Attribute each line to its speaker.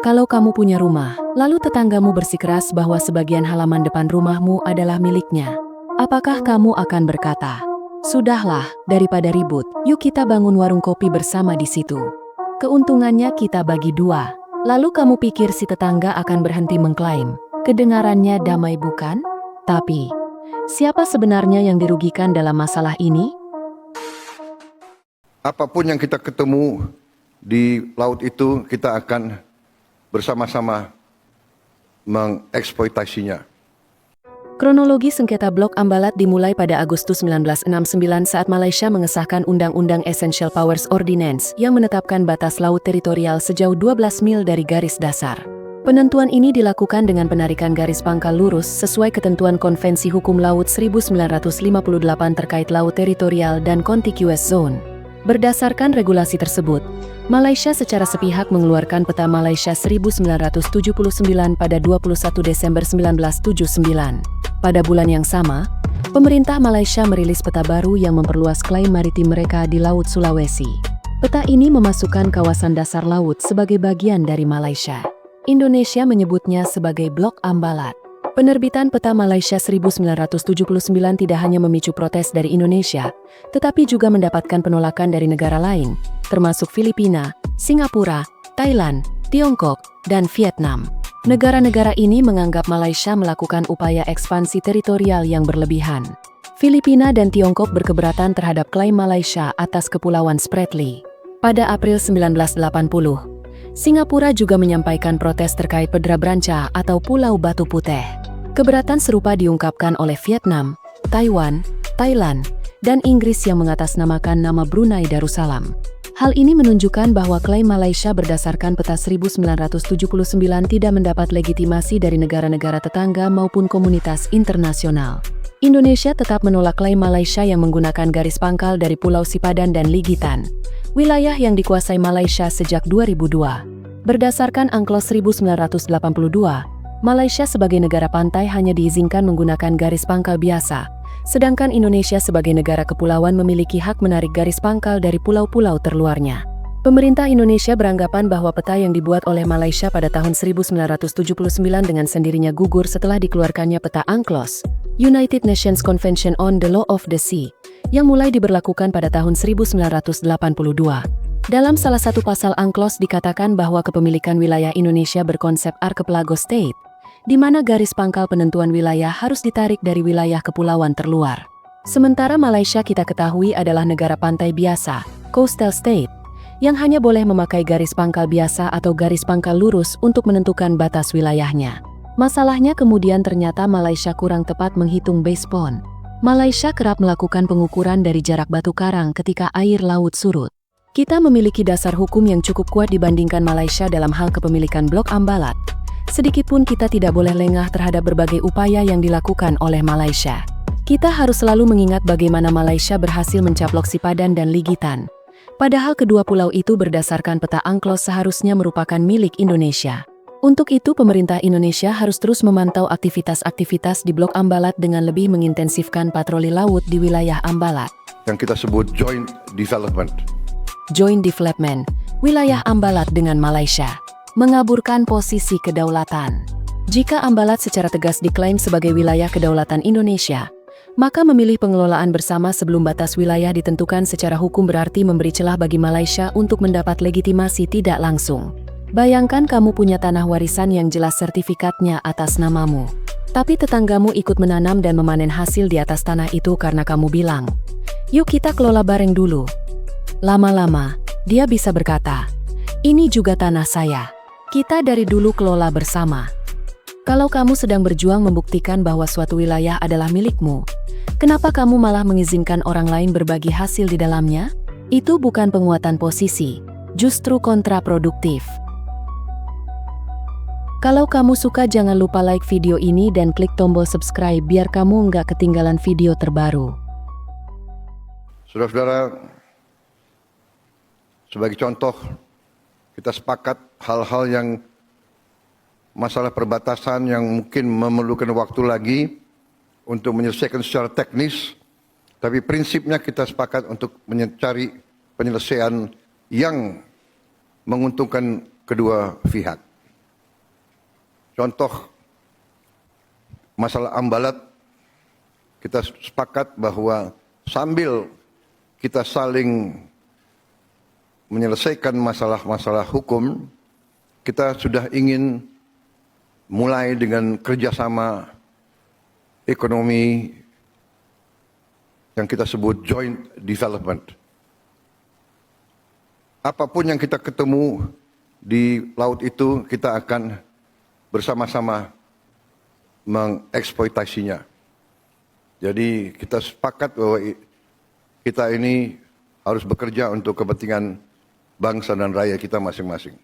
Speaker 1: Kalau kamu punya rumah, lalu tetanggamu bersikeras bahwa sebagian halaman depan rumahmu adalah miliknya, apakah kamu akan berkata, "Sudahlah, daripada ribut, yuk kita bangun warung kopi bersama di situ. Keuntungannya kita bagi dua." Lalu kamu pikir si tetangga akan berhenti mengklaim, kedengarannya damai bukan? Tapi, siapa sebenarnya yang dirugikan dalam masalah ini?
Speaker 2: Apapun yang kita ketemu di laut itu, kita akan bersama-sama mengeksploitasinya.
Speaker 1: Kronologi sengketa Blok Ambalat dimulai pada Agustus 1969 saat Malaysia mengesahkan Undang-Undang Essential Powers Ordinance yang menetapkan batas laut teritorial sejauh 12 mil dari garis dasar. Penentuan ini dilakukan dengan penarikan garis pangkal lurus sesuai ketentuan Konvensi Hukum Laut 1958 terkait laut teritorial dan contiguous zone. Berdasarkan regulasi tersebut, Malaysia secara sepihak mengeluarkan Peta Malaysia 1979 pada 21 Desember 1979. Pada bulan yang sama, pemerintah Malaysia merilis peta baru yang memperluas klaim maritim mereka di Laut Sulawesi. Peta ini memasukkan kawasan dasar laut sebagai bagian dari Malaysia. Indonesia menyebutnya sebagai Blok Ambalat. Penerbitan Peta Malaysia 1979 tidak hanya memicu protes dari Indonesia, tetapi juga mendapatkan penolakan dari negara lain, termasuk Filipina, Singapura, Thailand, Tiongkok, dan Vietnam. Negara-negara ini menganggap Malaysia melakukan upaya ekspansi teritorial yang berlebihan. Filipina dan Tiongkok berkeberatan terhadap klaim Malaysia atas Kepulauan Spratly. Pada April 1980, Singapura juga menyampaikan protes terkait Pedra Branca atau Pulau Batu Putih. Keberatan serupa diungkapkan oleh Vietnam, Taiwan, Thailand, dan Inggris yang mengatasnamakan nama Brunei Darussalam. Hal ini menunjukkan bahwa klaim Malaysia berdasarkan Peta 1979 tidak mendapat legitimasi dari negara-negara tetangga maupun komunitas internasional. Indonesia tetap menolak klaim Malaysia yang menggunakan garis pangkal dari Pulau Sipadan dan Ligitan, wilayah yang dikuasai Malaysia sejak 2002. Berdasarkan Angklos 1982, Malaysia sebagai negara pantai hanya diizinkan menggunakan garis pangkal biasa, sedangkan Indonesia sebagai negara kepulauan memiliki hak menarik garis pangkal dari pulau-pulau terluarnya. Pemerintah Indonesia beranggapan bahwa peta yang dibuat oleh Malaysia pada tahun 1979 dengan sendirinya gugur setelah dikeluarkannya peta Angklos, United Nations Convention on the Law of the Sea, yang mulai diberlakukan pada tahun 1982. Dalam salah satu pasal Angklos dikatakan bahwa kepemilikan wilayah Indonesia berkonsep archipelago state, di mana garis pangkal penentuan wilayah harus ditarik dari wilayah kepulauan terluar. Sementara Malaysia kita ketahui adalah negara pantai biasa, coastal state, yang hanya boleh memakai garis pangkal biasa atau garis pangkal lurus untuk menentukan batas wilayahnya. Masalahnya kemudian ternyata Malaysia kurang tepat menghitung base pond. Malaysia kerap melakukan pengukuran dari jarak batu karang ketika air laut surut. Kita memiliki dasar hukum yang cukup kuat dibandingkan Malaysia dalam hal kepemilikan Blok Ambalat. Sedikitpun kita tidak boleh lengah terhadap berbagai upaya yang dilakukan oleh Malaysia. Kita harus selalu mengingat bagaimana Malaysia berhasil mencaplok Sipadan dan Ligitan. Padahal kedua pulau itu berdasarkan peta Angklos seharusnya merupakan milik Indonesia. Untuk itu pemerintah Indonesia harus terus memantau aktivitas-aktivitas di Blok Ambalat dengan lebih mengintensifkan patroli laut di wilayah Ambalat.
Speaker 2: Yang kita sebut joint development.
Speaker 1: Joint development, wilayah Ambalat dengan Malaysia, mengaburkan posisi kedaulatan. Jika Ambalat secara tegas diklaim sebagai wilayah kedaulatan Indonesia, maka memilih pengelolaan bersama sebelum batas wilayah ditentukan secara hukum berarti memberi celah bagi Malaysia untuk mendapat legitimasi tidak langsung. Bayangkan kamu punya tanah warisan yang jelas sertifikatnya atas namamu. Tapi tetanggamu ikut menanam dan memanen hasil di atas tanah itu karena kamu bilang, "Yuk kita kelola bareng dulu." Lama-lama, dia bisa berkata, "Ini juga tanah saya. Kita dari dulu kelola bersama." Kalau kamu sedang berjuang membuktikan bahwa suatu wilayah adalah milikmu, kenapa kamu malah mengizinkan orang lain berbagi hasil di dalamnya? Itu bukan penguatan posisi, justru kontraproduktif. Kalau kamu suka jangan lupa like video ini dan klik tombol subscribe biar kamu nggak ketinggalan video terbaru.
Speaker 2: Saudara-saudara, sebagai contoh, kita sepakat hal-hal yang masalah perbatasan yang mungkin memerlukan waktu lagi untuk menyelesaikan secara teknis, tapi prinsipnya kita sepakat untuk mencari penyelesaian yang menguntungkan kedua pihak. Contoh masalah Ambalat, kita sepakat bahwa sambil kita saling menyelesaikan masalah-masalah hukum, kita sudah ingin mulai dengan kerjasama ekonomi yang kita sebut joint development. Apapun yang kita ketemu di laut itu, kita akan bersama-sama mengeksploitasinya. Jadi kita sepakat bahwa kita ini harus bekerja untuk kepentingan bangsa dan rakyat kita masing-masing.